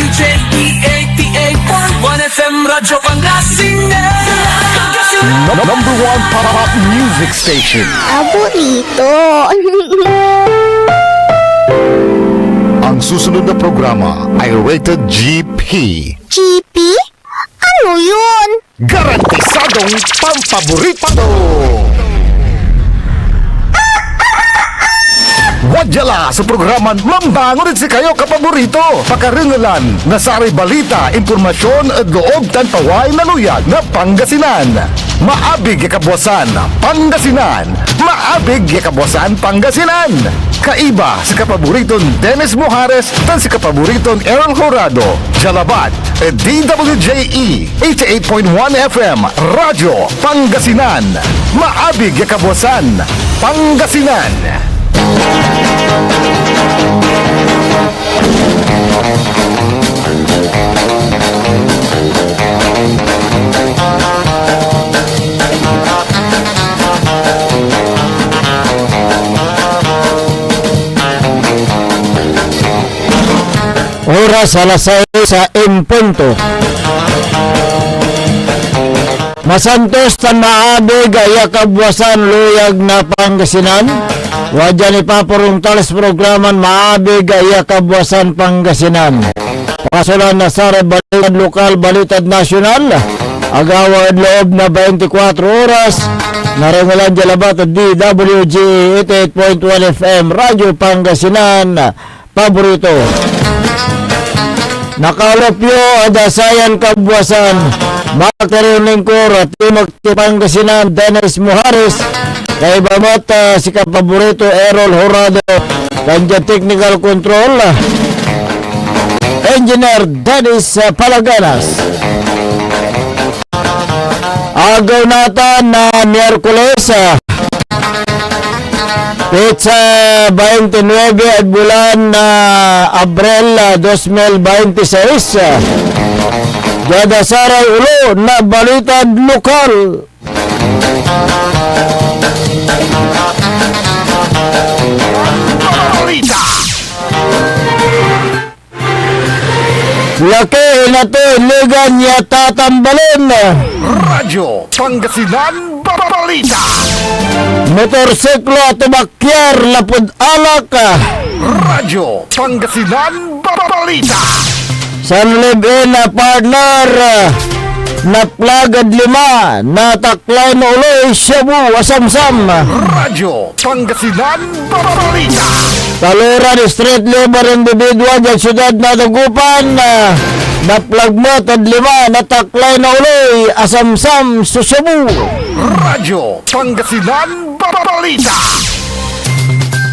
DWJE 88.1 FM Radyo Pangasinan. Number one pop music station. Paborito. Ang susunod na programa ay rated GP. GP? Ano yun? Garantisadong pampaborito! Wadyala sa programa Mambangon si kayo kapaborito. Pakaringalan, nasari balita, impormasyon at loob tanpaway na luyag na Pangasinan. Maabig yakabwasan, Pangasinan. Maabig yakabwasan, Pangasinan. Kaiba sa kapaboriton Dennis Mojares tan si kapaboriton Aaron Horado. Jalabat, DWJE 88.1 FM Radyo Pangasinan. Maabig yakabwasan, Pangasinan. Oras alas 6 sa punto. Masantos tan maabig ay kabwasan luyag na Pangasinan. Wadya ni Paporong Tales programan maabig ay kabwasan Pangasinan. Pakasalan na sa balitad lokal, balitad nasyonal. Agawad loob na 24 oras. Narangalan Jalabat at DWG 88.1 FM Radyo Pangasinan. Paborito. Nakalopyo adasayan kabwasan. Magkaroon ko at Pangasinan Dennis Mojares. Kay bamot si kapaborito Errol Horado. Kanya technical control Engineer Dennis Palaganas. Agaw natin na Miyerkules Pizza 29 at bulan na Abril 2026. Dada saray ulo na balitad lokal. Laki na to ligan niya tatambalin. Radyo Pangasinan Balita. Motorsiklo at umakyar lapod alak. Radyo Pangasinan Balita. San live-in na partner na plagad 5 na taklay na uloy Shabu Asamsam. Radyo Pangasinan Balita. Taluran street labor individual dyan syudad na Dagupan na plagmot at 5 na taklay na uloy Asamsam sa Shabu. Radyo Pangasinan Balita.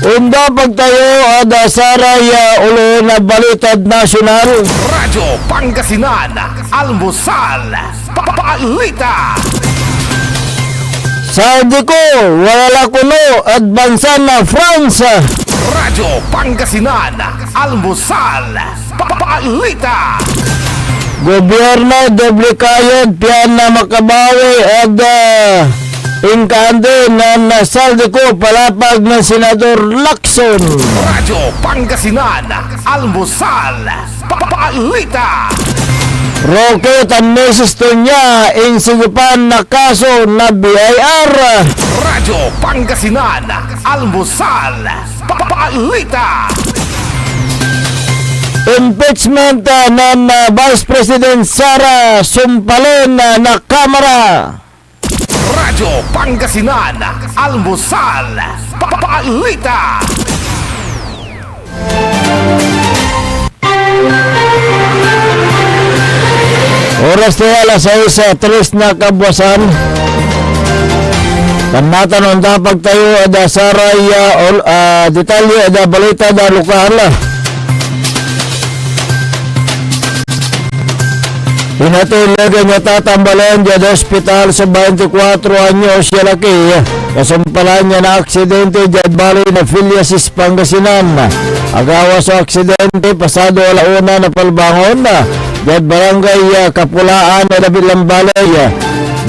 Unda pagtayo ada saraya ulo na balitad nasyonal. Radyo Pangasinan Almusal Balita. Sa ko wala kuno at bansa na France. Radyo Pangasinan Almusal Balita. Gobyerno doble kayod piyan na makabawi at inkande na nasaldi ko palapag ng Senador Lacson. Radyo Pangasinan Almusal Balita. Rocket ang mesisto niya insigupan na kaso na BIR. Radyo Pangasinan Almusal Balita. Impeachment ng Vice President Sara Sumpalen na Kamara. Radyo Pangasinan Almusal Balita. Oras na alas 6:03 na kabwasan. Kanatan ang dapat tayo ada saray detalye ada balita da lokal. Pinatulogan niya tatambalan dyan sa ospital sa 24 anyos siya laki. Kasampalan niya na aksidente dyan bali na Filiasis Pangasinan. Agawa sa aksidente pasado alauna na palbangon dyan barangay Kapulaan na Dabilang Balay.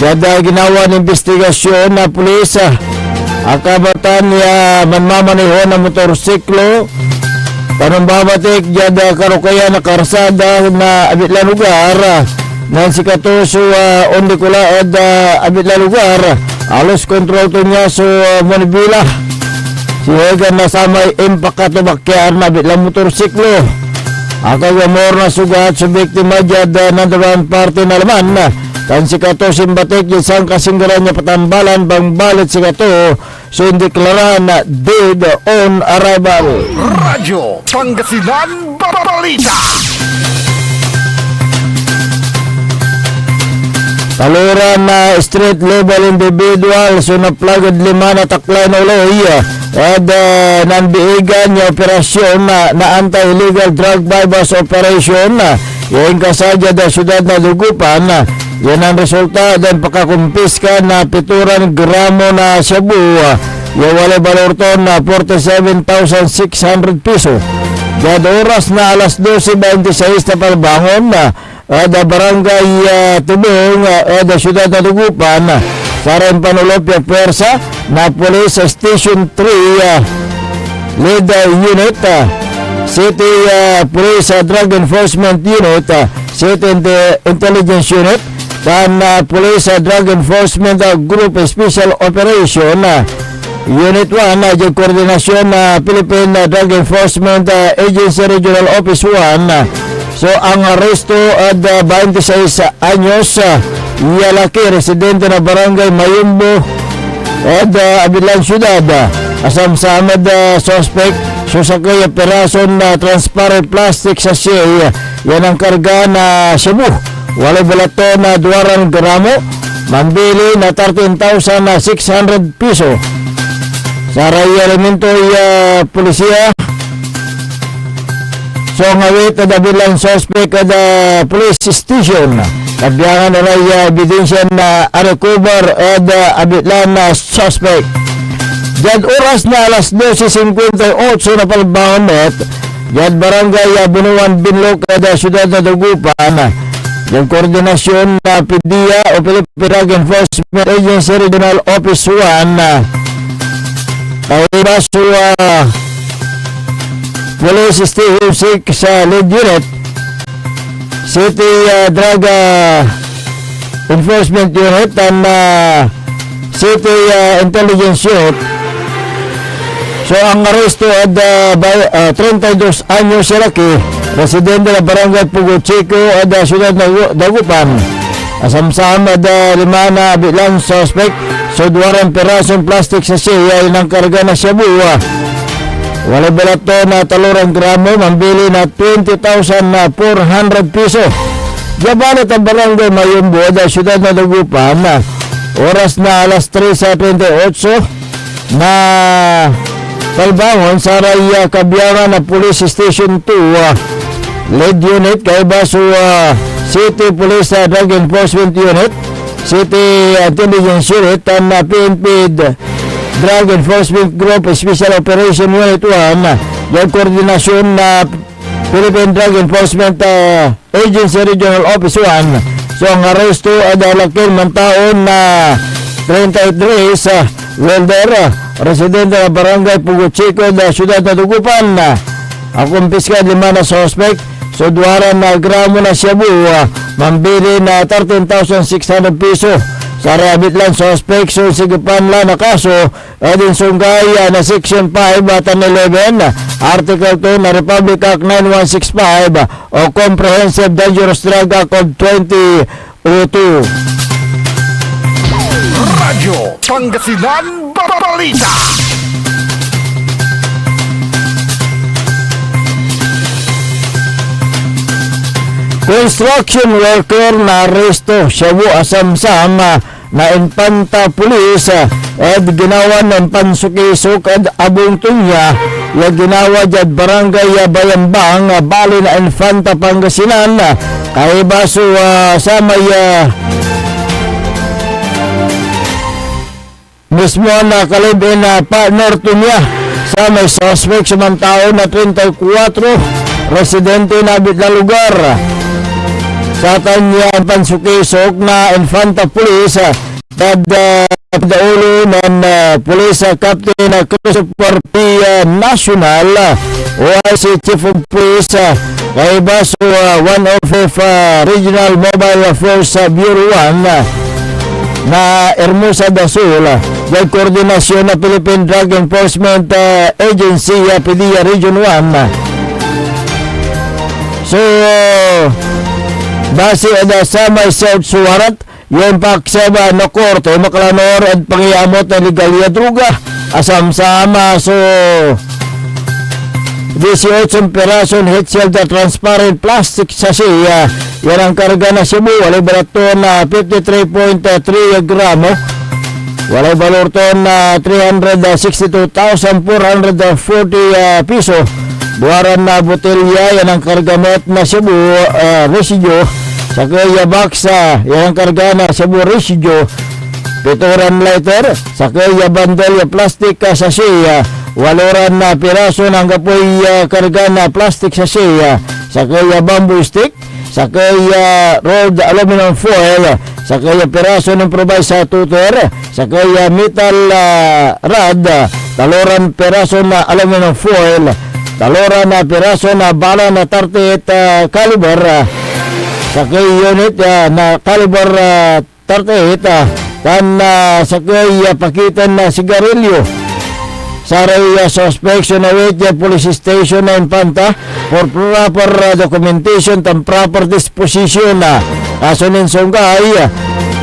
Dyan ginawa ng investigasyon na pulis. Akabatan niya manmamaneho na motorsiklo Panumbabatik jada karukaya na karsada na abit la lugar nan si katoso ondi kula ed abit la lugar alos kontrol to niya so Manibila si Hegan na samay impact to bakyar na abit la motorsiklo akag na sugat sa biktima jada nandaran parte na laman tan si kato simbatik isang kasinggaran niya patambalan bang balit si kato so indeklara na dead on arrival. Radyo Pangasinan Balita. Taluran na street level individual so naplagad 5 na taklay na uloy at nanbiigan niya operasyon na anti-illegal drug bypass operation yung kasadya da syudad na Dugupan yan ang resulta dan pakakumpiska na 7 gramo na shabu yung wala balor to na 47,600 piso dad oras na alas 12:26 na palbangon da barangay Tubong da syudad na Dugupan sa rin panulop yung pwersa na Police Station 3 Lead Unit City Police Drug Enforcement Unit City Intelligence Unit dan Police Drug Enforcement Group Special Operation Unit 1 yung koordinasyon Philippine Drug Enforcement Agency Regional Office 1 so ang aresto at 26 anyos lalaki residente na barangay Mayumbo at Abilan Syudad asam-samad suspect susakay perason na transparent plastic sachet yan ang karga na shabu wala balato na 2 gramo mambili na 13,600 piso sa raya elemento polisiya so ngawit na bilang suspect at police station kabiyangan na raya ebidensya na recover at abitlan na suspect jad oras na alas 12:58 na palbangot jad barangay Bunuan Binlok at syudad na Dugupan yung koordinasyon na PDEA o Philippine Drug Enforcement Agency Regional Office 1 ay baso Police Station 6 sa lead unit City Drug Enforcement Unit and City Intelligence Unit so ang aresto at 32 anyos si Laki residente na barangay Pugo Chico at syudad na Dagupan asam-sama at 5 na bilang suspect so 2 perasong plastic sa siya ng karga na shabu wala balato na 3 gramo mambili na 20,400 piso gabalit ang barangay Mayumbo at syudad na Dagupan oras na alas 3:28 na palbangon sa raya kabiyangan na Police Station 2 lead unit kay baso City Police Drug Enforcement Unit City Intelligence Unit and PNP Drug Enforcement Group Special Operation Unit 1 yung koordinasyon na Philippine Drug Enforcement Agency Regional Office 1 so ang aresto ay dalakin ng taon na 33 welder residente na barangay Pugo Chico na syudad na Dugupan akumpiska 5 na suspect so 2 na gramo na shabu mambili na 13,600 piso sa rabit lang suspect so sigapan lang na kaso edin sunggay na section 5 at 11 article 2 na Republic Act 9165 o Comprehensive Dangerous Drug Act of 2002. Radyo Pangasinan Balita. Construction worker na aresto shabu asam-sam na Infanta Police at ginawa ng pansukisok at abong tunya yung ginawa dyan barangay Bayambang bali na Infanta Pangasinan kay baso sa may mismo na kalibin na partner tunya sa may suspect samantao na 34 residente na abit na lugar sa kanya pansukisok na Infanta Police at Paulo ng Police Captain Christopher P. National OIC Chief of Police kay Baso 105 Regional Mobile Force Bureau 1 na Hermosa do Sul may koordinasyon na Philippine Drug Enforcement Agency PDEA Region 1. So base sa may search warrant yung pakseba no korte makalanor at pangyamot na legalya druga asam sama so 18 perason heat shield na transparent plastic sachet yan ang karga na Cebu walay balato na 53.3 gramo walay balor to na 362,440 piso buwaran na botelya yan ang kargamot na Cebu residue sa kaya baksa yan ang karga na Cebu residue pituran lighter sa kaya bandel plastic sachet waloran na piraso ng kapoy karga na plastic sachet sa kaya bamboo stick sa kaya rolled aluminum foil sa kaya piraso ng provide sa tutor sa kaya metal rod taloran piraso na aluminum foil taloran na piraso na bala na 38 caliber sa kaya unit na caliber 38 kan sa kaya pakitan na sigarilyo Saray suspension na with police station na Infanta for proper documentation and proper disposition na kasunin sunggay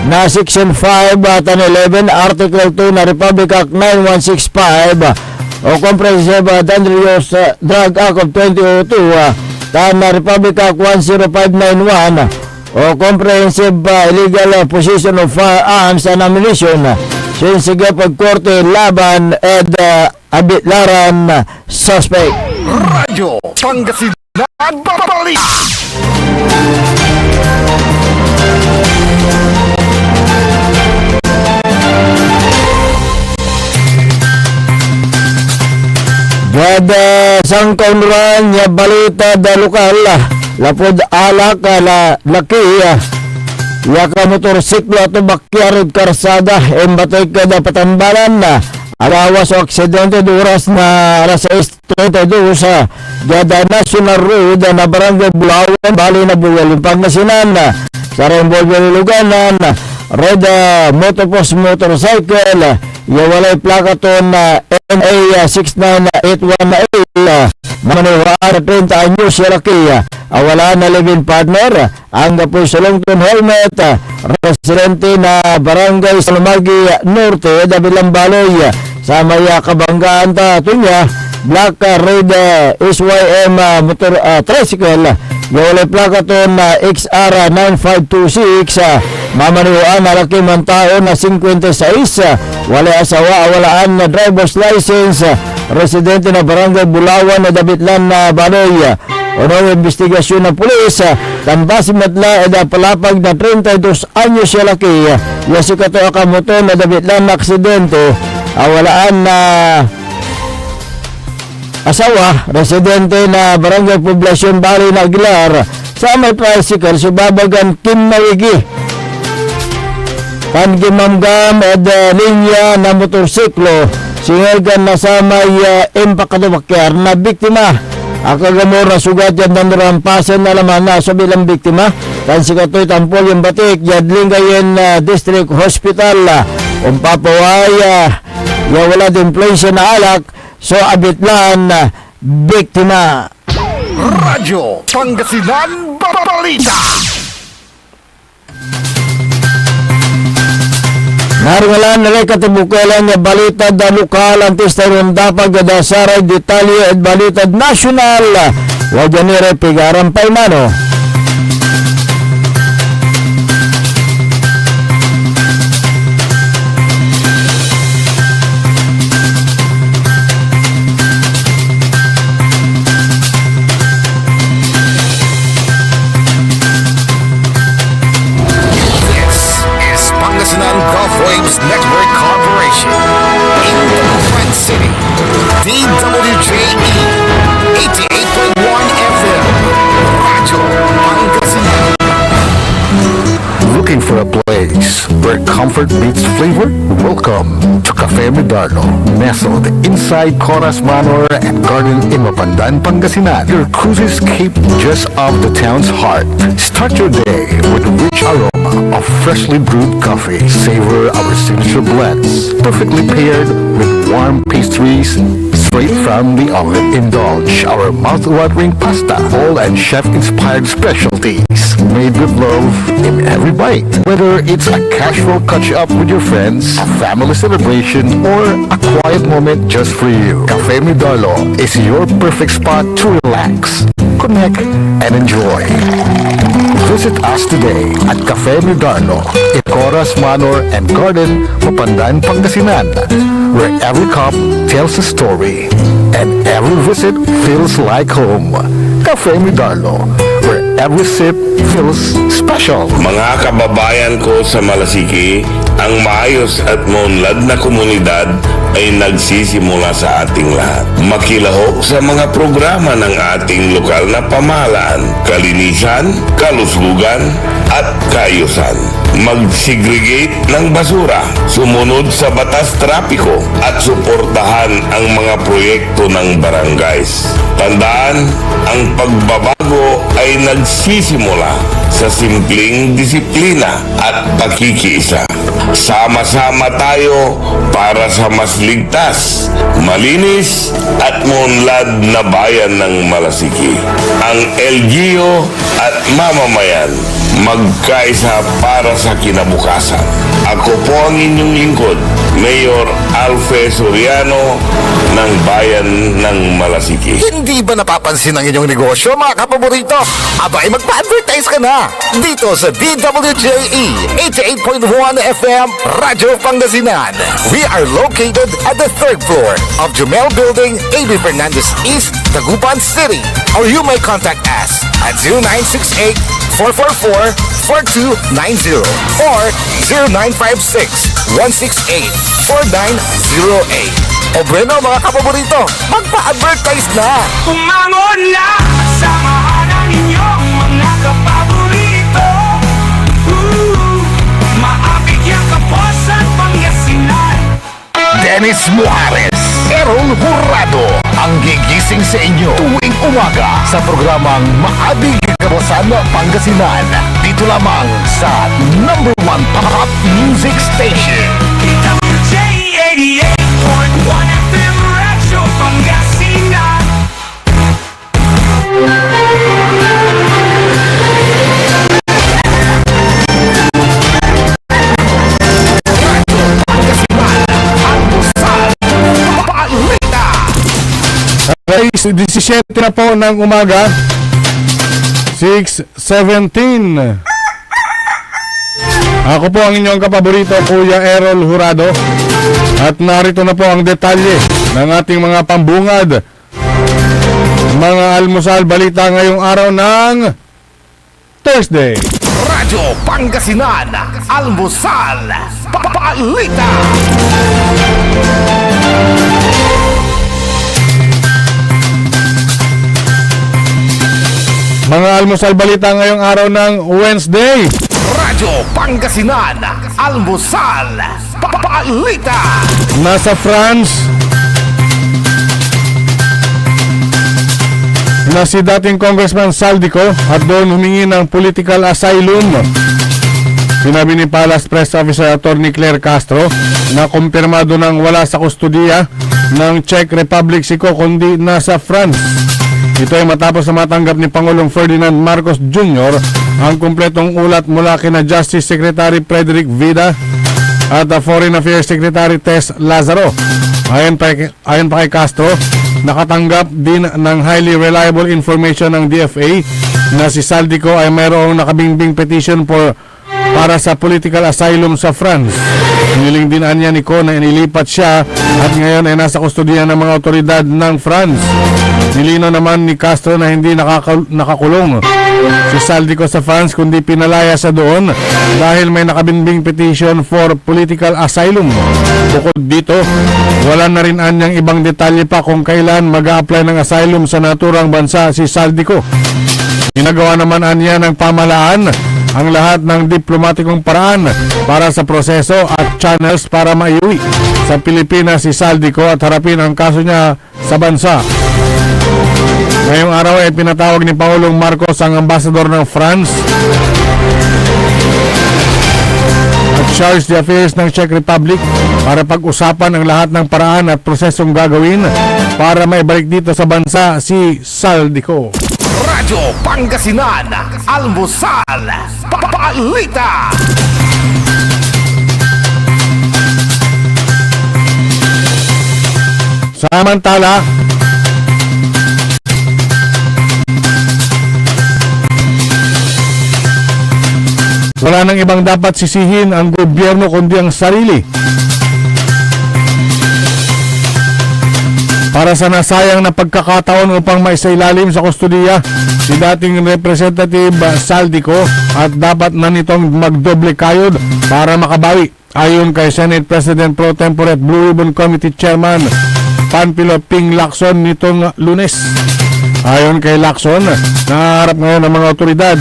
na Section 5 at 11 Article 2 na Republic Act 9165 o Comprehensive Dangerous Drug Act of 2002 na Republic Act 10591 o Comprehensive Illegal Possession of Firearms and Ammunition sinsiga pagkorte laban ed abitlaran suspect. Radyo Pangasinan Babalik. Gada sang kaunran niya balita da lokal lapod alak la laki yaka motorsiklo at bakyarid karsada embatay ka dapatan balan na alawas o aksidente duras na alas 6:32 sa Gada National Road na Barangay Bulawan bali na Buwalin Pangasinan sa Rembolyo Luganan red motocross motorcycle yawalay plaka to na NA 69818 maniwara 30 anyos Sirakia awala na living partner ang kapoy salongton helmet residente na Barangay Salmagi Norte Dabilang Baloy sa maya kabanggaan ta tunya black red SYM motor tricycle yawalay plaka to na XR 9526 mamaniwaan na laki man tao na 56 walay asawa awalaan na driver's license residente na Barangay Bulawan na Dabitlan na Baloy unang investigasyon ng pulis tanbasin matla eda palapag na 32 anyos siya laki yasikato akamoto na Dabitlan na aksidente awalaan na asawa residente na Barangay Poblasyon Bali na Aguilar sa may tricycle subabagan Kimnawigi kan gimamgam ed linya na motorsiklo singalgan na sa may empakadawakyar na biktima akagamor na sugat yan nandrampasan na laman na sa bilang biktima kan sikatoy tampol yung batik yadling kayen district hospital umpapaway wala din place na alak so abitlan biktima. Radyo Pangasinan Balita. Naringalan na rin katibukelan niya balita da lokal ang testaron dapag da saray detalye at balita nasyonal wajan ni Repigaran Paimano. Pangasinan Gulf Waves Network Corporation in the Grand City. DWJE 88.1 FM. Radyo comfort meets flavor? Welcome to Cafe Medardo, nestled inside Coras Manor and Garden in Mapandan, Pangasinan. Your cruises keep just off the town's heart. Start your day with a rich aroma of freshly brewed coffee. Savor our signature blends, perfectly paired with warm pastries straight from the oven. Indulge our mouth-watering pasta, bowl and chef-inspired specialties made with love in every bite. Whether it's a casual catch-up with your friends, a family celebration, or a quiet moment just for you, Cafe Midalo is your perfect spot to relax, connect, and enjoy. Visit us today at Cafe Midalo in Coras Manor and Garden, Mapandan, Pangasinan, where every cup tells a story and every visit feels like home. Cafe Midalo, where every sip feels special. Mga kababayan ko sa Malasiki, ang maayos at maunlad na komunidad ay nagsisimula sa ating lahat. Makilahok sa mga programa ng ating lokal na pamahalaan, kalinisan, kalusugan, at kaayusan. Mag-segregate ng basura, sumunod sa batas trapiko, at suportahan ang mga proyekto ng barangays. Tandaan, ang pagbabago ay nagsisimula sa simpleng disiplina at pakikiisa. Sama-sama tayo para sa mas ligtas, malinis at maunlad na bayan ng Malasiki. Ang LGU at mamamayan, magkaisa para sa kinabukasan. Ako po ang inyong lingkod, Mayor Alfe Soriano ng Bayan ng Malasiki. Hindi ba napapansin ang inyong negosyo, mga kapaborito? Abay, magpa-advertise ka na dito sa DWJE 88.1 FM Radyo Pangasinan. We are located at the 3rd floor of Jumel Building, A.B. Fernandez East, Tagupan City. Or you may contact us at 0968-444-4290 or 0956-168-4908. O bueno, mga kapaborito, magpa-advertise na! Umangon na! Samahan ang inyong mga kapaborito. Maabigyan ka po sa Pangasinan. Dennis Muarez, Errol Hurado, ang gigising sa inyo tuwing umaga sa programang Maabig Kawasan Pangasinan. Dito lamang sa #1 Pop Music Station. WJ 88.1 FM Radyo Pangasinan. Guys, 17 na po ng umaga, 6:17. Ako po ang inyong kapaborito, Kuya Errol Hurado. At narito na po ang detalye ng ating mga pambungad, mga almusal balita ngayong araw ng Thursday. Radyo Pangasinan, Almusal, Balita. Mga almusal balita ngayong araw ng Wednesday. Radyo Pangasinan, Almusal, Balita. Nasa France na si dating Congressman Saldico at doon humingi ng political asylum. Sinabi ni Palace Press Officer Attorney Claire Castro na kumpirmado nang wala sa kustudiya ng Czech Republic si Ko kundi nasa France. Ito ay matapos na matanggap ni Pangulong Ferdinand Marcos Jr. ang kumpletong ulat mula kina Justice Secretary Frederick Vida at Foreign Affairs Secretary Tess Lazaro. Ayon pa kay Castro, nakatanggap din ng highly reliable information ng DFA na si Saldico ay mayroong nakabingbing petition para sa political asylum sa France. Hiniling din niya ni Ko na inilipat siya at ngayon ay nasa kustodiya ng mga otoridad ng France. Nilino naman ni Castro na hindi nakakulong si Saldico sa France kundi pinalaya sa doon dahil may nakabinbing petition for political asylum. Bukod dito, wala na rin anyang ibang detalye pa kung kailan mag-a-apply ng asylum sa naturang bansa si Saldico. Ginagawa naman anya ng pamahalaan ang lahat ng diplomatikong paraan para sa proseso at channels para maiuwi sa Pilipinas si Saldico at harapin ang kaso niya sa bansa. Ngayong araw ay pinatawag ni Pangulong Marcos ang ambasador ng France at charge the affairs ng Czech Republic para pag-usapan ang lahat ng paraan at prosesong gagawin para maibalik dito sa bansa si Saldico. Radyo Pangasinan, Almusal, Balita. Samantala, wala nang ibang dapat sisihin ang gobyerno kundi ang sarili para sa nasayang na pagkakataon upang maisailalim sa kustudiya si dating Representative Saldico at dapat na nitong magdoble kayod para makabawi. Ayon kay Senate President Pro Tempore at Blue Ribbon Committee Chairman Panfilo Ping Lacson nitong Lunes. Ayon kay Lacson, naharap ngayon ng mga otoridad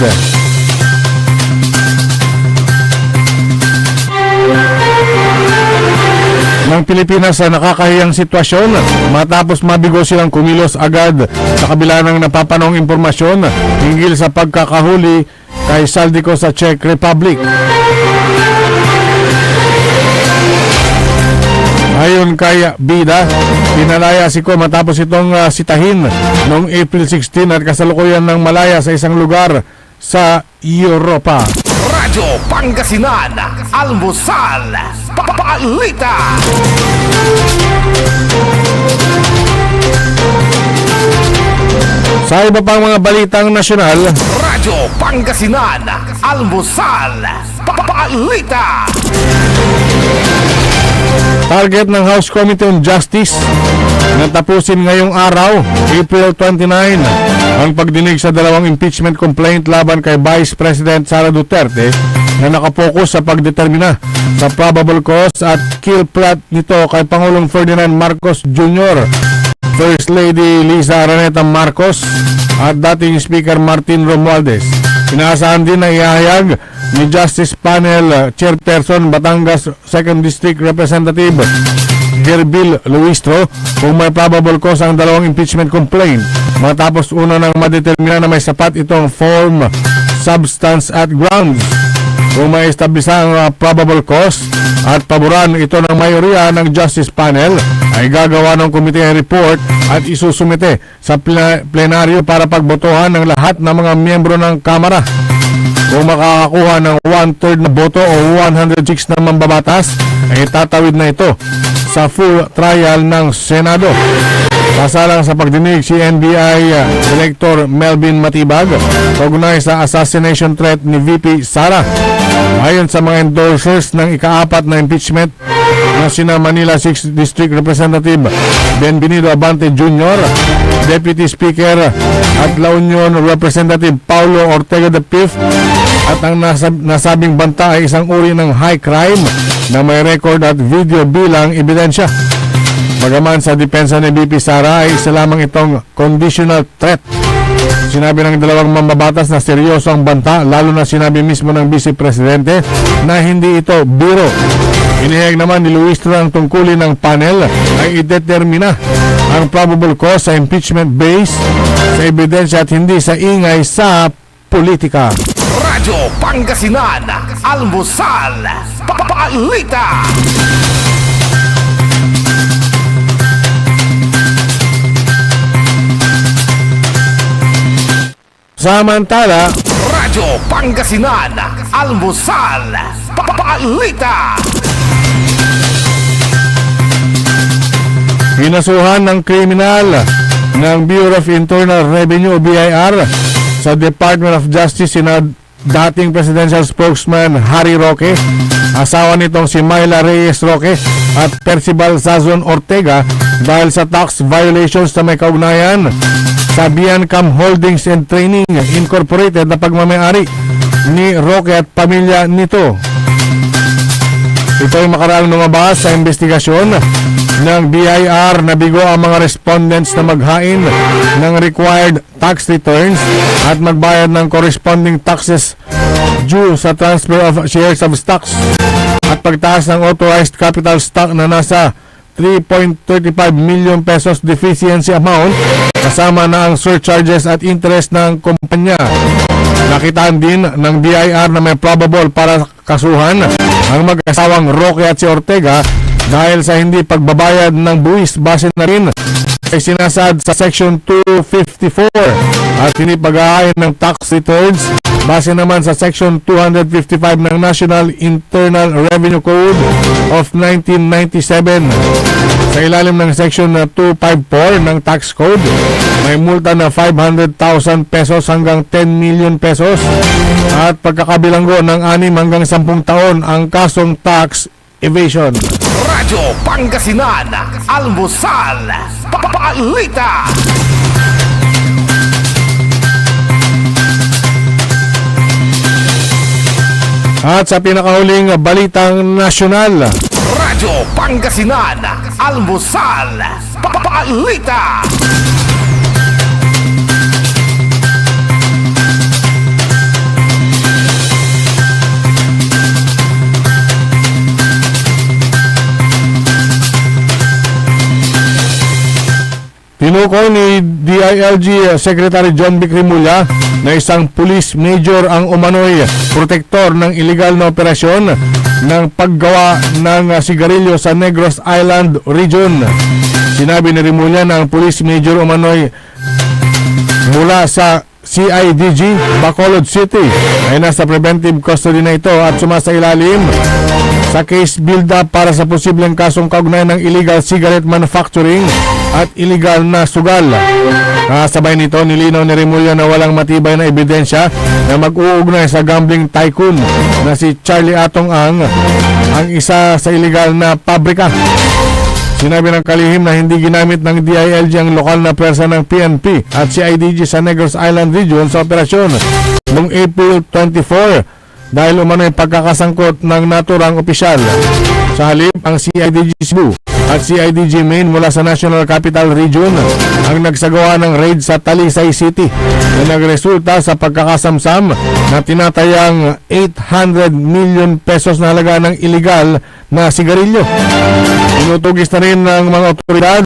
ng Pilipinas sa nakakahiyang sitwasyon matapos mabigo silang kumilos agad sa kabila ng napapanong impormasyon hinggil sa pagkakahuli kay Saldico sa Czech Republic. Ayon kay Bida, pinalaya si Ko matapos itong sitahin noong April 16 at kasalukuyan ng malaya sa isang lugar sa Europa. Radyo Pangasinan, Almusal, Balita. Sa iba pang mga balitang nasyonal, Radyo Pangasinan, Almusal, Balita. target ng House Committee on Justice na tapusin ngayong araw, April 29, ang pagdinig sa dalawang impeachment complaint laban kay Vice President Sara Duterte na nakapokus sa pagdetermina sa probable cause at kill plot nito kay Pangulong Ferdinand Marcos Jr., First Lady Liza Araneta Marcos at dating Speaker Martin Romualdez. Inaasahan din na ihahayag ni Justice Panel Chairperson Batangas 2nd District Representative Gerbil Luistro kung may probable cause ang dalawang impeachment complaint matapos una nang madetermina na may sapat itong form, substance at grounds. Kung may establisa ang probable cause at paboran ito ng mayoriya ng Justice Panel, ay gagawa ng komite ng report at isusumite sa plenaryo para pagbotohan ng lahat ng mga miyembro ng Kamara. Kung makakakuha ng 1/3 na boto o 106 na mambabatas, ay tatawid na ito sa full trial ng Senado. Kasalang sa pagdinig si NBI Director Melvin Matibag kaugnay sa assassination threat ni VP Sara. Ayon sa mga endorsers ng ika-4 na impeachment na sina Manila 6th District Representative Benvenido Abante Jr., Deputy Speaker at La Union Representative Paulo Ortega V, at ang nasabing banta ay isang uri ng high crime na may record at video bilang ebidensya. Bagaman sa depensa ni VP Sara ay isa lamang itong conditional threat. Sinabi ng dalawang mambabatas na seryoso ang banta, lalo na sinabi mismo ng Vice Presidente na hindi ito biro. Inihayag naman ni Luistro ang tungkulin ng panel ay idetermina ang probable cause sa impeachment base sa ebidensya at hindi sa ingay sa politika. Radyo Pangasinan, Almusal, Balita. Samantala, Radyo Pangasinan, Almusal, Balita. pinasuhan ng kriminal ng Bureau of Internal Revenue o BIR sa Department of Justice sina dating presidential spokesman Harry Roque, asawa nitong si Myla Reyes Roque at Percival Sazon Ortega dahil sa tax violations na may kaugnayan sa Biancam Holdings and Training Incorporated na pagmamayari ni Roque at pamilya nito. Ito ay makaraang lumabas sa investigasyon ng BIR na bigo ang mga respondents na maghain ng required tax returns at magbayad ng corresponding taxes due sa transfer of shares of stocks at pagtaas ng authorized capital stock na nasa 3.35 million pesos deficiency amount kasama na ang surcharges at interest ng kumpanya. Nakitaan din ng BIR na may probable para kasuhan ang mag-asawang Roque at si Ortega dahil sa hindi pagbabayad ng buwis base na rin ay sinasad sa Section 254 at hindi pag-aayon ng tax returns base naman sa Section 255 ng National Internal Revenue Code of 1997. Sa ilalim ng Section 254 ng Tax Code, may multa na 500,000 pesos hanggang 10 million pesos at pagkakabilanggo ng 6 hanggang 10 taon ang kasong tax evasion. Radyo Pangasinan, Almusal, Balita. At sa pinakahuling balitang nasyonal, Radyo Pangasinan, Almusal, Balita. tinukoy ni DILG Secretary John B. Rimulya na isang police major ang umano'y protektor ng illegal na operasyon ng paggawa ng sigarilyo sa Negros Island region. Sinabi ni Rimulya na ang police major umano'y mula sa CIDG, Bacolod City ay nasa preventive custody na ito at sumasailalim sa case build-up para sa posibleng kasong kaugnay ng illegal cigarette manufacturing at illegal na sugal. Kasabay nito, nilinaw ni Rimulya na walang matibay na ebidensya na mag-uugnay sa gambling tycoon na si Charlie Atong ang isa sa illegal na pabrika. Sinabi ng kalihim na hindi ginamit ng DILG ang lokal na pwersa ng PNP at CIDG sa Negros Island region sa operasyon noong April 24 dahil umano'y pagkakasangkot ng naturang opisyal. Sa halip, ang CIDG Cebu at CIDG Main mula sa National Capital Region ang nagsagawa ng raid sa Talisay City na nagresulta sa pagkakasamsam na tinatayang 800 million pesos na halaga ng illegal na sigarilyo. Tinutugis na rin ng mga otoridad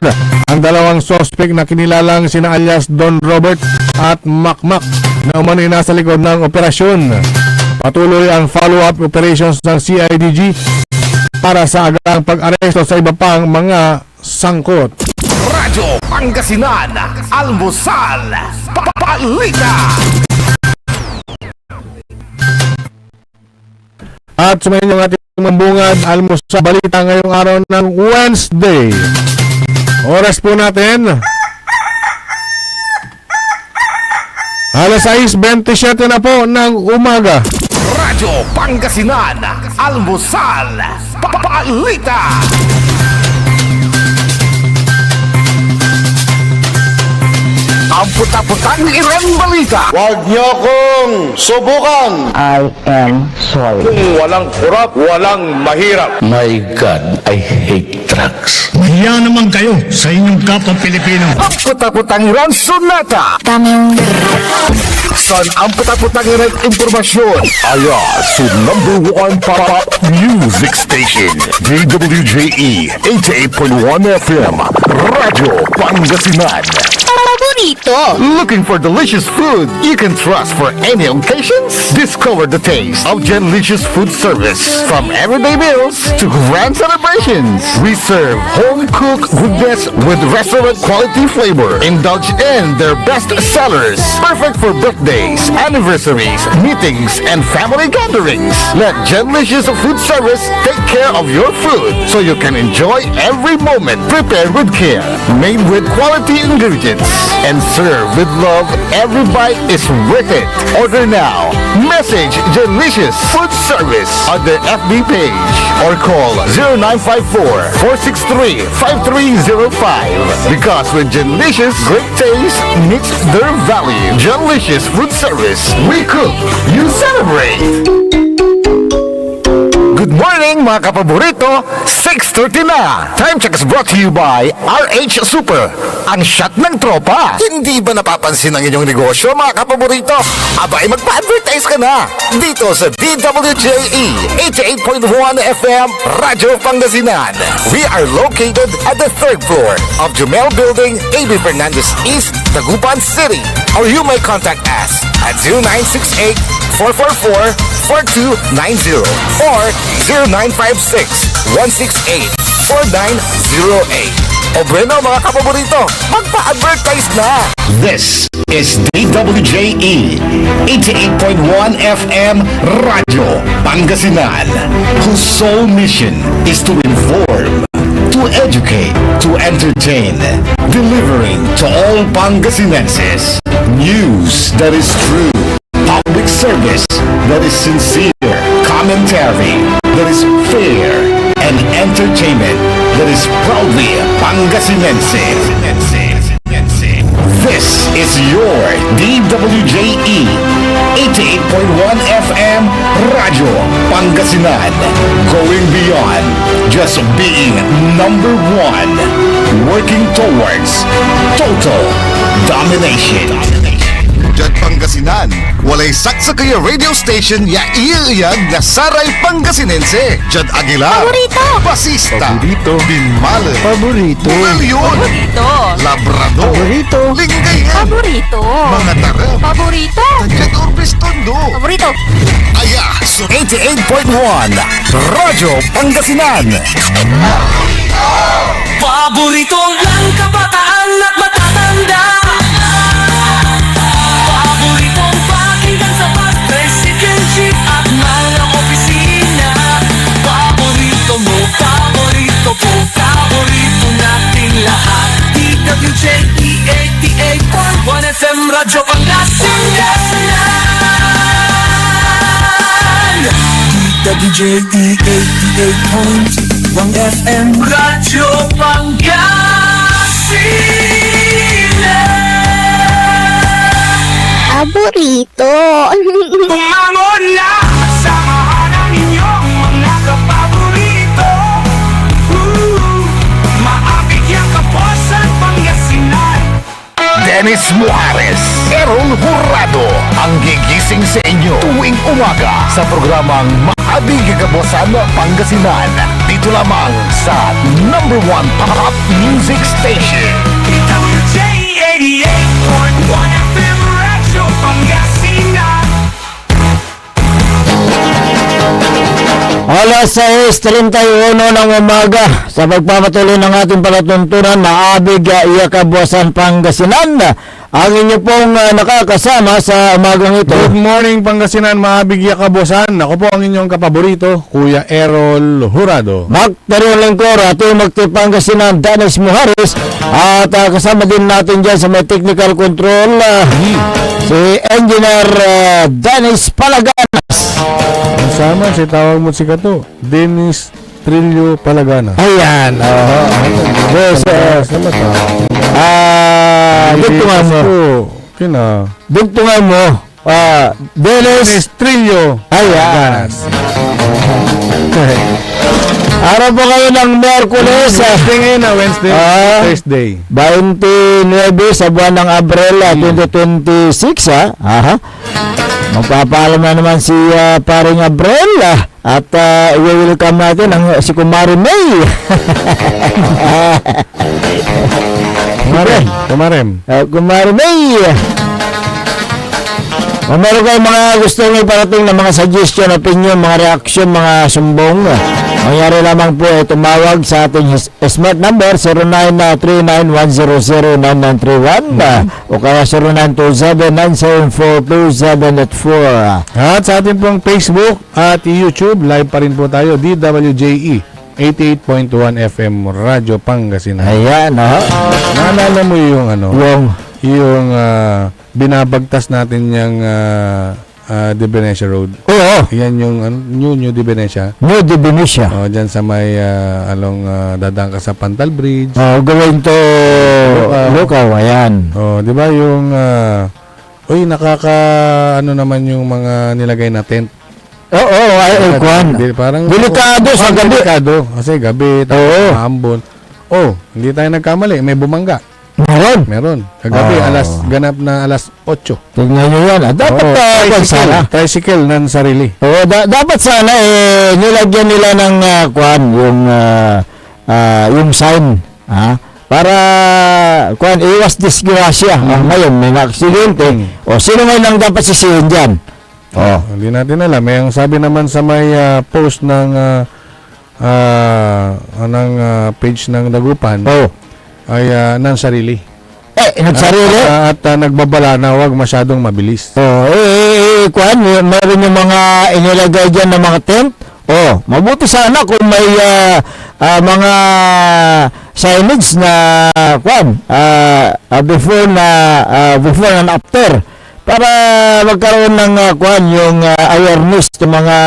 ang dalawang suspect na kinilalang sina alias Don Robert at Makmak na umano'y nasa likod ng operasyon. Patuloy ang follow-up operations ng CIDG para sa agarang pag-aresto sa iba pang mga sangkot. Radyo Pangasinan, Almusal, Balita. At sumayin yung ating mambungad almusal sa balita ngayong araw ng Wednesday. Oras po natin 6:27 na po ng umaga. Radyo Pangasinan, Almusal, Balita. Ang puta-putang irang balita. Huwag niyo akong subukan! Kung walang kurap, walang mahirap. My God, I hate drugs. Hiya naman kayo sa inyong kapwa Pilipino. Ang puta-putang irang sunata. Son, ang puta-putang irang impormasyon. Aya sa number 1 pop music station, DWJE 88.1 FM, Radyo Pangasinan. Paborito. Looking for delicious food you can trust for any occasions? Discover the taste of Genlicious Food Service. From everyday meals to grand celebrations, we serve home-cooked goodness with restaurant-quality flavor. Indulge in their best sellers. Perfect for birthdays, anniversaries, meetings, and family gatherings. Let Genlicious Food Service take care of your food so you can enjoy every moment. Prepared with care, made with quality ingredients, and served with love. Every bite is worth it. Order now. Message Delicious Food Service on their FB page or call 0954-463-5305. Because with Delicious, great taste meets their value. Delicious Food Service. We cook, you celebrate. Good morning mga kapaborito, 6:30 na. Time check is brought to you by RH Super, ang shot ng tropa. Hindi ba napapansin ang inyong negosyo mga kapaborito? Abay magpa-advertise ka na dito sa DWJE 88.1 FM Radyo Pangasinan. We are located at the 3rd floor of Jumel Building, AB Fernandez East, Dagupan City. Or you may contact us at 0968-444-4290 or 0956-168-4908. O bueno mga kapaborito, magpa-advertise na! This is DWJE 88.1 FM Radio Pangasinan, whose sole mission is to inform, to educate, to entertain, delivering to all Pangasinenses news that is true, public service that is sincere, commentary that is fair, and entertainment that is proudly Pangasinense. This is your DWJE 88.1 FM Radio Pangasinan, going beyond just being number one, working towards total domination. Jad Pangasinan, walay saksa kaya radio station ya iiyag na Saray Pangasinense. Jad Aguilar, Paborito. Basista, Paborito. Binmale, Paborito. Bumalyon, Paborito. Labrador, Paborito. Lingayen, Paborito. mga tarap, Paborito. Jad Orbis Tondo. Paborito. Aya, so 88.1 Radyo Pangasinan. Paborito ng kabataan at matatanda. Paboritong pakinggan sa pag-president chief at mga opisina. Paborito mo, paborito ko, paborito nating lahat. DWJE 88.1 FM Radyo Pangasinan. DWJE 88.1 FM Radyo Pangasinan. Paborito. Bumangon na! Samahan ang inyong mga kapaborito. Maabigyan ka po sa Pangasinan. Dennis Muarez, Errol Hurado, ang gigising sa inyo tuwing umaga sa programang Maabig Kagabosan Pangasinan. Dito lamang sa number 1 pop music station. DWJ 88.1 FM Radyo Pangasinan. Alas 6:31 ng umaga sa pagpapatuloy ng ating palatuntunan, Maabig Kabuwasan Pangasinan. Ang inyo pong nakakasama sa umagang ito. Good morning Pangasinan, Maabig Kabuwasan. Ako po ang inyong kapaborito, Kuya Errol Hurado. Magtaro lingkor ating magtipangasinan Dennis Muharis at kasama din natin dyan sa may technical control si Engineer Dennis Palaganas. Kasama si tawag mo si Kato, Dennis Trillo Palagana. Ayan, yes, duntungan mo. Kina Duntungan mo. Dennis. Dennis Trillo Ayan. Araw po kayo ng Merkules. Wednesday ngayon na Wednesday, Thursday. 29 sa buwan ng Abril 2026 Aha. Magpapaalam na naman si paring Abril at i-welcome natin ang si Kumari May. Kumarem. Kumari May. Kung meron kayong mga gusto nyo parating na mga suggestion, opinion, mga reaction, mga sumbong, mangyari lamang po tumawag sa ating smart number 0939-100-9931 o kaya 0927-974-2784. At sa ating pong Facebook at YouTube, live pa rin po tayo, DWJE 88.1 FM Radyo Pangasinan. Ayan, Naalala mo yung yung binabagtas natin yung De Venecia Road. Oo. Yan yung New De Venecia. New De Venecia. Dyan sa may along dadaan ka sa Pantal Bridge. Going to Lucaw, ayan. Di ba yung naman yung mga nilagay na tent. Oo, kwan. Parang Delikado sa gabi. Delikado kasi gabi Oo. maambon. Oh, hindi tayo nagkamali, may bumangga. Meron. Kagabi Ah. ganap na alas 8. Tingnan nyo yan. Dapat kwan sana. Tricycle ng sarili. Oo, dapat sana nilagyan nila ng kwan, yung sign, ha? Para kwan, iwas disgrasya. Ngayon, may na-aksidente. O, sino ngayon ang dapat sisihin dyan? Oh. Hindi natin alam. May ang sabi naman sa may post ng page ng Dagupan Oh. ay ng sarili. Nagsarili? At nagbabala na huwag masyadong mabilis. Kwan, meron yung mga inilagay dyan ng mga tent. Oh, mabuti sana kung may mga signage na kwan, before and after, para magkaroon ng kwan, yung awareness ng mga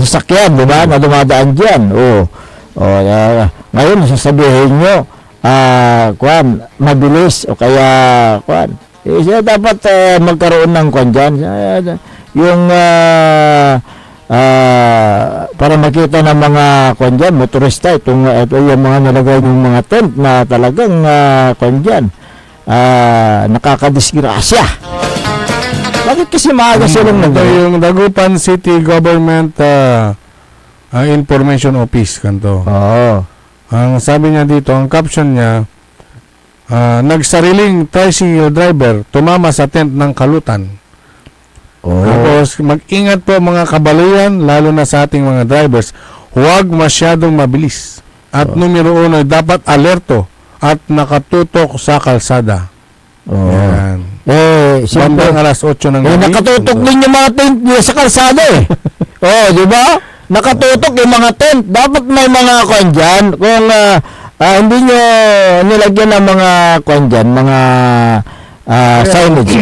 sasakyan, di ba, na dumadaan diyan. Ngayon sasabihin nyo, kwan, mabilis o kaya kwan. Siya dapat magkaroon ng kwan dyan. Yung para makita ng mga kwan dyan, motorista, ito yung mga nalagay ng mga tent na talagang kwan dyan, nakakadisgrasya. Bakit kasi maaga silang Ito yung Dagupan City Government Information Office kanto. Oo. Ang sabi niya dito, ang caption niya, nagsariling tricycle driver tumama sa tent ng kalutan. Tapos mag-ingat po mga kabaluyan, lalo na sa ating mga drivers, huwag masyadong mabilis. At numero 1, dapat alerto at nakatutok sa kalsada. Yan. Bandang alas 8 ng gabi. Nakatutok din yung mga tent sa kalsada di ba? Nakatutok yung mga tent. Dapat may mga kwan dyan. Kung hindi nyo nilagyan ng mga kwan dyan, mga signage.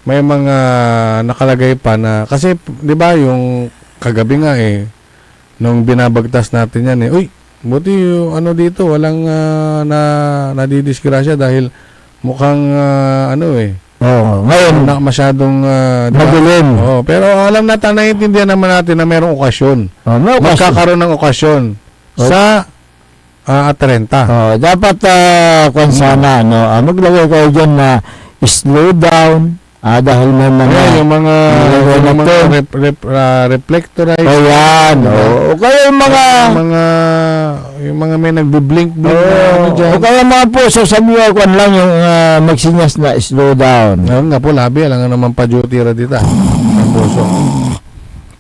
May mga nakalagay pa na, kasi di ba yung kagabi nga nung binabagtas natin yan uy, buti yung dito, walang nadidisgrasya dahil mukhang Ngayon, masyadong madilim. pero alam natin, naiintindihan naman natin na mayroong okasyon. Magkakaroon ng okasyon sa Atlanta. Dapat kung sana maglagay kayo dyan na slow down dahil may mga yung mga reflectorized. Ayan. O kaya yung mga may nagbi-blink o kaya mga puso, sabi ko kung lang yung magsinyas na slow down. Nga po, labi, alam nga naman pa duty ra dita. Ang puso.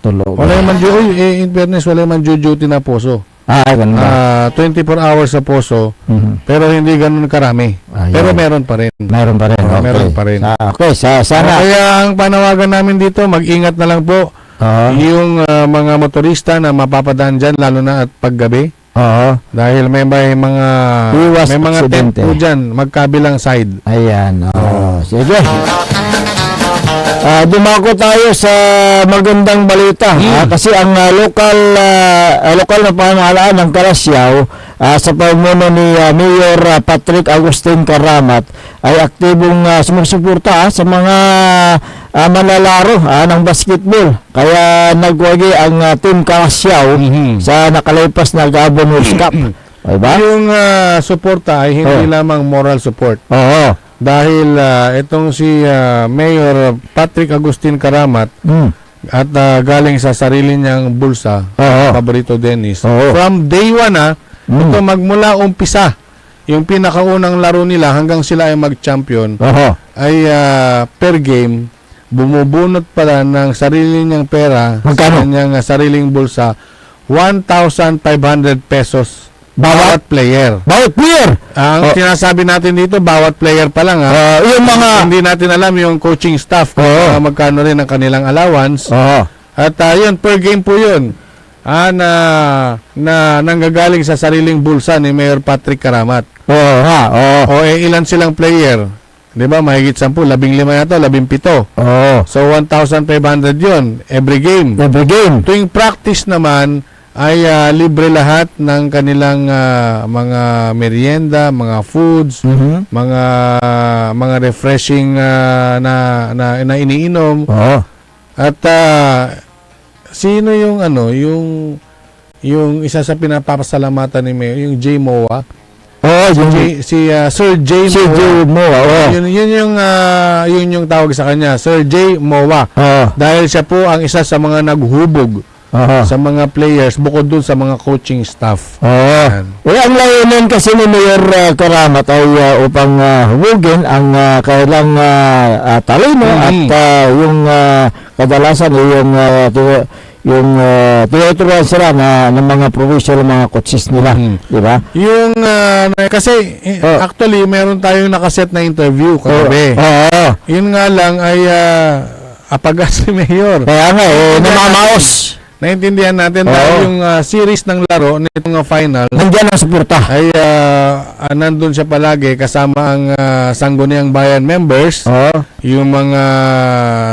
Tulog. Wala man duty, in fairness, wala man duty na puso. Ganun ba? 24 hours sa puso, pero hindi ganun karami. Ayan. Pero meron pa rin. Meron pa rin. Okay. Meron pa rin. Okay, sana. Kaya ang panawagan namin dito, mag-ingat na lang po. Yung mga motorista na mapapadaan dyan, lalo na at paggabi. Dahil may mga Iwas may mga tent aksidente. po dyan, magkabilang side. Ayan. Sige. Dumako tayo sa magandang balita kasi ang lokal na pamahalaan ng Kalasyaw sa pamuno ni Mayor Patrick Agustin Karamat ay aktibong sumusuporta sa mga manlalaro ng basketball. Kaya nagwagi ang Team Kalasyaw sa nakalipas na Gabon World Cup. Diba? Yung suporta ay hindi lamang moral support. Dahil itong si Mayor Patrick Agustin Karamat at galing sa sarili niyang bulsa, paborito Dennis. From day 1 ito magmula umpisa, yung pinakaunang laro nila hanggang sila ay mag-champion, ay per game, bumubunot pala ng sarili niyang pera sa kanyang sariling bulsa, 1,500 pesos. Bawat player. Bawat player. Ang sinasabi natin dito, bawat player pa lang yung mga hindi natin alam yung coaching staff kung magkano rin ang kanilang allowance. At yun, per game po yun. Na nanggagaling sa sariling bulsa ni Mayor Patrick Karamat. Ilan silang player? 'Di ba? Mahigit 10, 15 yata, 17. So 1,500 yun every game. Every game. Tuwing practice naman, ay libre lahat ng kanilang mga merienda, mga foods, mga refreshing na iniinom. Oo. At sino yung yung isa sa pinapapasalamatan ni Mayor, yung J. Moa. Oo, yung Si Sir J. si Moa. Joe mo, oo. Yun yung tawag sa kanya, Sir J. Moa. Oo. Dahil siya po ang isa sa mga naghubog Oo. sa mga players bukod dun sa mga coaching staff. Oo. Yan. Ang layunin kasi ni Mayor Karamat ay upang hubugin ang kailang talino at yung kadalasan yung tinuturuan sila ng mga provincial mga coaches nila, di ba? Yung kasi actually meron tayong nakaset na interview kagabi. Oo. Yun nga lang ay apagas si Mayor. Kaya nga, namamaos. Naintindihan natin dahil yung series ng laro nitong final Nandiyan ang suporta. ay nandun siya palagi kasama ang Sangguniang Bayan members, Oo. yung mga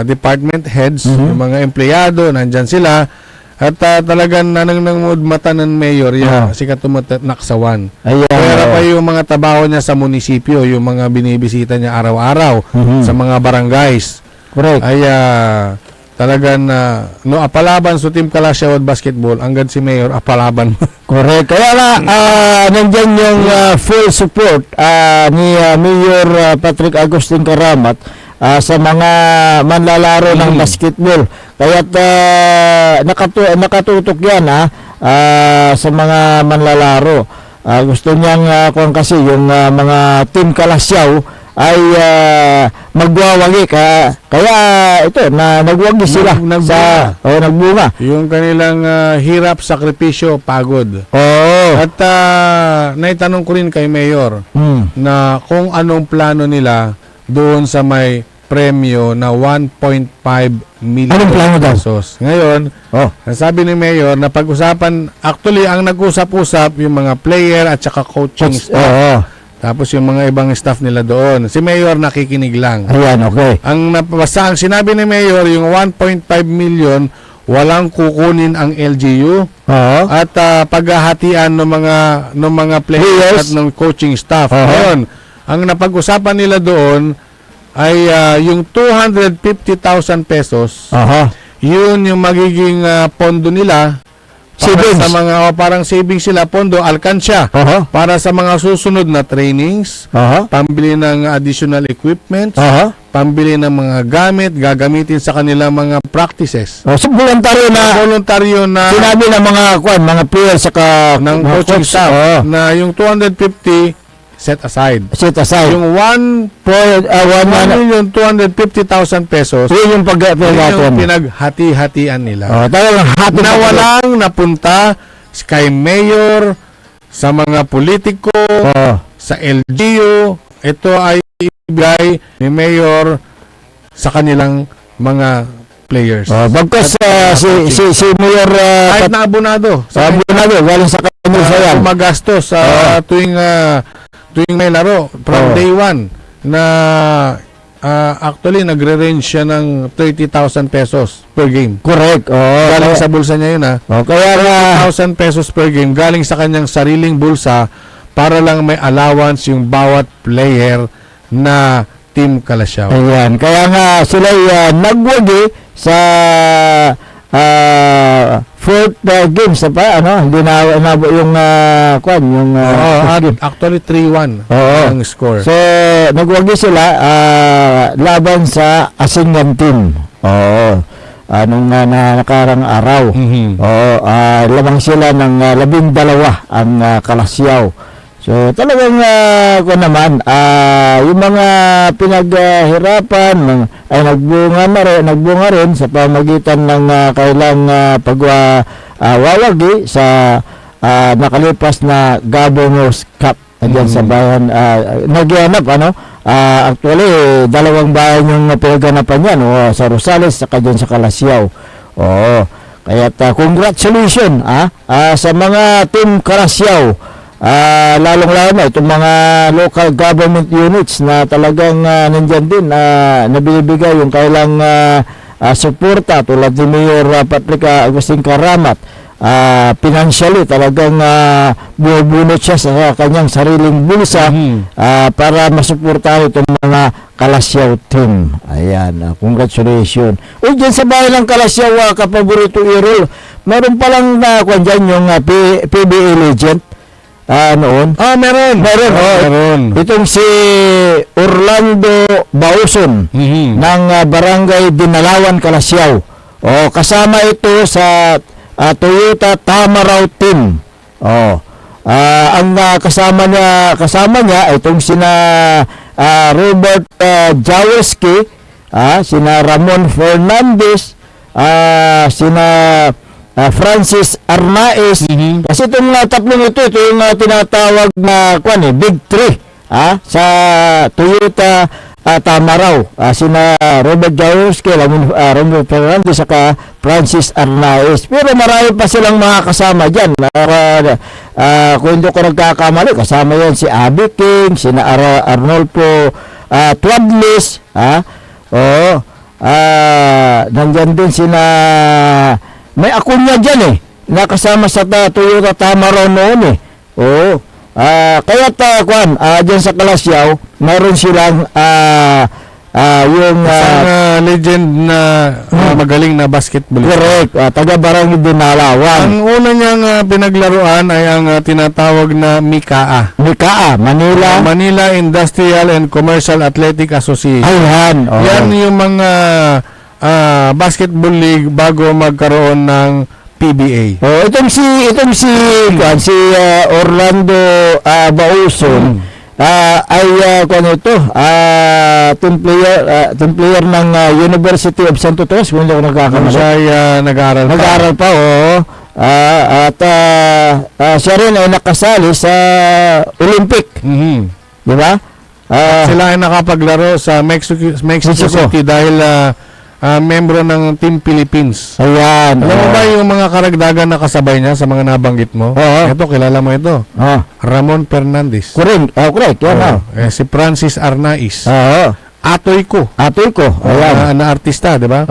department heads, yung mga empleyado, nandyan sila. At talagang nanangmud mata ng mayor yan, si Katumat Naksawan. Ayan. Kaya pa yung mga trabaho niya sa munisipyo, yung mga binibisita niya araw-araw sa mga barangays. Correct. Ay talagang apalaban sa Team Kalasyaw basketball, hanggang si Mayor apalaban. Correct. Kaya nga, nandyan yung full support ni Mayor Patrick Agustin Karamat sa mga manlalaro ng basketball. Kaya nakatutok yan sa mga manlalaro. Gusto niyang kung kasi yung mga Team Kalasyaw ay magwawagi kaya ito na nagwagi sila nagbunga Yung kanilang hirap, sakripisyo, pagod. oo At naitanong ko rin kay Mayor na kung anong plano nila doon sa may premyo na 1.5 million Anong plano daw? pesos. Ngayon, sabi ni Mayor na pag-usapan, actually ang nag-usap-usap yung mga player at saka coaching staff. Tapos yung mga ibang staff nila doon. Si Mayor nakikinig lang. Ayan, okay. Ang nabasa, ang sinabi ni Mayor, yung 1.5 million, walang kukunin ang LGU. At paghahatian ng mga players at ng coaching staff. Ngayon, ang napag-usapan nila doon ay yung 250,000 pesos. Yun yung magiging pondo nila. Savings. Sa mga parang savings sila, pondo, alkansya. Para sa mga susunod na trainings, pambili ng additional equipment, pambili ng mga gamit, gagamitin sa kanilang mga practices. So voluntaryo na sinabi ng mga players saka ng mga coaching coach, staff na yung 250 set aside. Yung 1,250,000 pesos, yun yung yung pinaghati-hatian nila. Na walang napunta kay Mayor, sa mga politiko, sa LGU. Ito ay ibigay ni Mayor sa kanilang mga players. Bagkas si Mayor Kahit na abonado. galing sa kanila yan. Magastos sa tuwing may laro from day one na actually nagre-range siya ng 30,000 pesos per game. Correct. Galing sa bulsa niya yun kaya 30,000 pesos per game galing sa kanyang sariling bulsa para lang may allowance yung bawat player na Team Kalasyaw. Ayan. Kaya nga sila nagwagi sa fourth game sa pa hindi na yung Actually 3-1 ang score. So nagwagi sila laban sa Asingan team. Nung nakarang araw. Lamang sila ng 12 ang Kalasyaw. So talagang yung mga pinaghirapan ay nagbunga rin sa pamagitan ng kailang pagwawagi sa nakalipas na Governor's Cup diyan sa bayan nagyanap actually dalawang bayan yung pinaganapan yan sa Rosales saka diyan sa Kalasyaw. Kaya congratulations sa mga Team Kalasyaw. Lalong-lalo na itong mga local government units na talagang nandyan din nabibigay yung kailang suporta tulad ni Mayor Patrick Agustin Karamat financially talagang bubunot siya sa kanyang sariling bulsa para masuportahan itong mga Kalasyaw team. Ayan, congratulations. O dyan sa bahay ng Kalasyaw, kapaborito Irol, meron palang dyan yung PBA legend noon. Meron. Meron. Itong si Orlando Bauson ng Barangay Dinalawan, Kalasyaw. Kasama ito sa Toyota Tamaraw team. Ang kasama niya itong sina Robert Jaworski, sina Ramon Fernandez, sina Francis Arnaez. Kasi itong tatlong ito yung tinatawag na Big Three sa Toyota Tamaraw. Sina Robert Jaworski, Ramon Fernandez, saka Francis Arnaez. Pero marami pa silang mga kasama dyan. Kung hindi ko nagkakamali, kasama yan si Abby King, sina Arnolfo Tuadlis, nandyan din sina, may Acuña dyan nakasama sa Toyota Tamaraw noon kaya dyan sa Kalasyaw, meron silang yung isang legend na magaling na basketballista. correct, taga Barangay Dinalawan. Ang una niyang pinaglaruan ay ang tinatawag na MICAA. Manila Industrial and Commercial Athletic Association. Ayan. Yan yung mga basketball league bago magkaroon ng PBA. Itong si Orlando Bauson ay team player ng University of Santo Tomas, kung hindi ako nagkakamali. Siya ay nag-aaral pa, at siya rin ay nakasali sa Olympic. Di ba? Sila ay nakapaglaro sa Mexico City dahil membro ng Team Philippines. Ayan. Alam mo ba yung mga karagdagan na kasabay niya sa mga nabanggit mo? Ito, kilala mo ito. Ramon Fernandez. Correct. Yan. Si Francis Arnaiz. Atoy ko. Ayan. Na artista, di ba?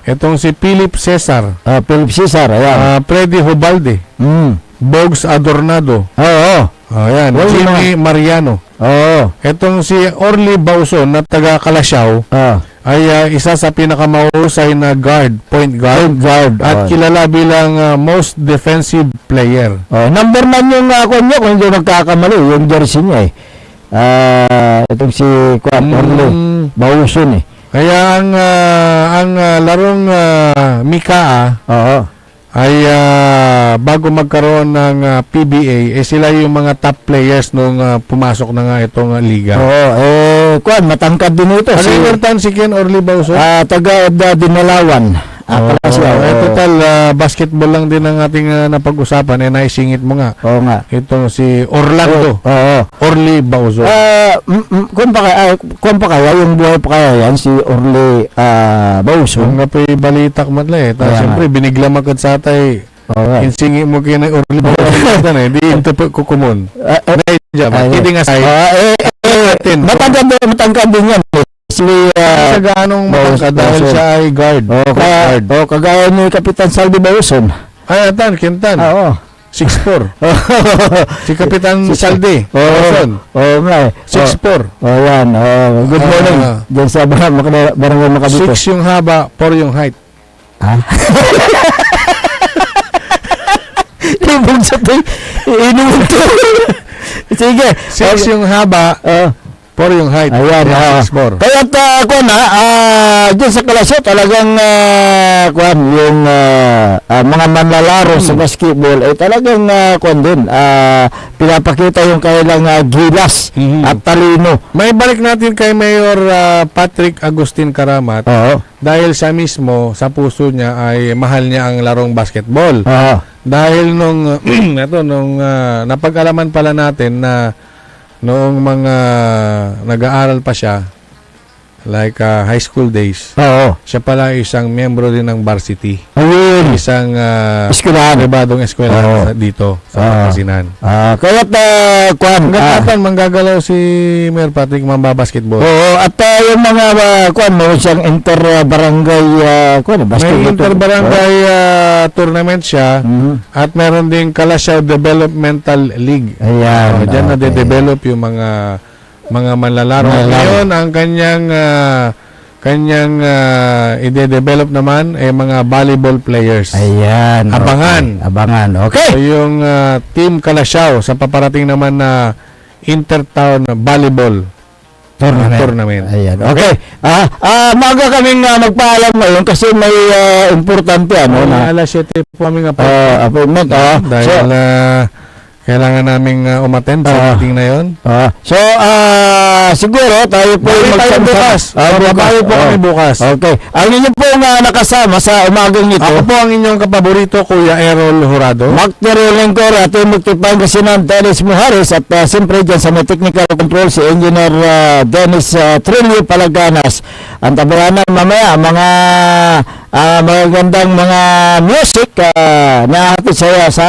Itong si Philip Cesar. Ayan. Freddy Hubalde. Bogs Adornado. Ayan. Jimmy Mariano. Itong si Orly Bauson na taga Kalasyaw. Ay isa sa pinakamahusay na point guard. At kilala bilang most defensive player. Number 9 yung kung hindi nagkakamali, yung jersey niya itong si Orly Bauson Kaya ang larong MICAA ay bago magkaroon ng PBA, sila yung mga top players nung pumasok na nga itong liga. Matangkad din ito. Si Ken Orly Bauson. Taga Dinalawan. Total basketball lang din ang ating napag-usapan. Naisingit mo nga. Itong si Orlando. Orly Bauson. Kung pa kaya, yung buhay pa kaya yan, si Orly Bauson. Nga pa balitak matla Siyempre, binigla magkat sa atay. Insingi mo kaya na Orly Bauson. Di ito kukumon. Kidding aside. Matangkad din yan. Sa ganong matangkad dahil siya ay guard. Kagaya ni Kapitan Saldi Bauson. Ay, Kintan. 6'4". Si Kapitan Saldi Bauson. 6'4". Yan. Good morning. Diyan sa Barangay Makabito. 6 yung haba, 4 yung height. Ibig sabihin, inuman to. Sige. 6 yung haba, 4 yung height. Ayan. 6'4". Kaya dyan sa Kalasyaw talagang yung mga manlalaro sa basketball ay talagang pinapakita yung kailang gilas at talino. May balik natin kay Mayor Patrick Agustin Karamat. Dahil siya mismo sa puso niya ay mahal niya ang larong basketball. Dahil nung napag-alaman pala natin na noong mga nag-aaral pa siya, like high school days. Oo. Siya pala isang miyembro din ng varsity. Ayun. Isang Eskwelahan. pribadong eskwela Oo. dito sa Pangasinan. Kaya't, kwan. Hanggang manggagalaw si Mayor Patrick mambabasketball. Oo, at yung mga, kwan, meron siyang inter-barangay, kwan, May basketball. interbarangay tournament siya at meron ding Kalasyaw Developmental League. Ayan. Diyan okay. na-develop yung mga manlalaro. Ngayon, ang kanyang ide-develop naman ay mga volleyball players. Ayan. Abangan. Okay. Abangan. Okay. So, yung Team Kalasyaw sa paparating naman na Intertown Volleyball Tournament. Ayan. Okay. Maga kaming magpaalam ngayon kasi may importante na alas 7 po kami nga po. appointment. Dahil kailangan naming umattend sa meeting na yun. Siguro tayo po Tayo bukas. Babawi po kami bukas. Okay. Ang inyo pong nakasama sa umagang ito, Ako po ang inyong kapaborito, Kuya Errol Jurado. Mark Terolengcor at yung Pangasinan, Dennis Muhares at siyempre dyan sa may technical control si Engineer Dennis Trillo Palaganas. Ang tabayanan mamaya mga magagandang mga music na hatid sa